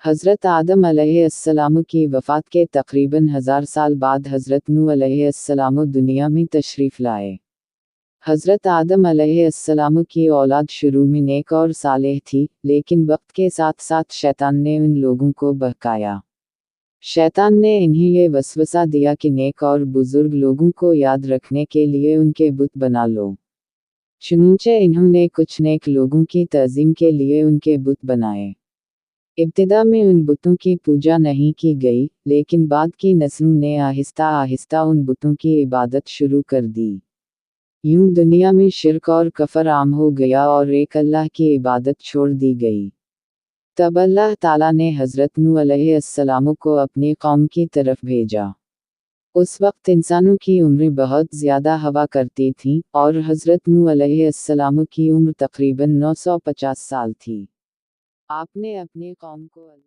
हज़रत आदम अलैहिस्सलाम की वफ़ात के तक़रीबन 1000 साल बाद हज़रत नूह अलैहिस्सलाम दुनिया में तशरीफ़ लाए। हज़रत आदम अलैहिस्सलाम की औलाद शुरू में नेक और सालेह थी, लेकिन वक्त के साथ साथ शैतान ने उन लोगों को बहकाया। शैतान ने इन्हें ये वसवसा दिया कि नेक और बुजुर्ग लोगों को याद रखने के लिए उनके बुत बना लो। चुनांचे इन्होंने कुछ नेक लोगों की तज़ीम के लिए उनके बुत बनाए। इब्तिदा में उन बुतों की पूजा नहीं की गई, लेकिन बाद की नस्लों ने आहिस्ता आहिस्ता उन बुतों की इबादत शुरू कर दी। यूं दुनिया में शिर्क और कफर आम हो गया और एक अल्लाह की इबादत छोड़ दी गई। तब अल्लाह ताला ने हज़रत नूह अलैहिस्सलाम को अपनी कौम की तरफ भेजा। उस वक्त इंसानों की उम्रें बहुत ज़्यादा हुआ करती थीं, और हज़रत नूह अलैहिस्सलाम की उम्र तकरीबन 950 साल थी। आपने अपनी कौम को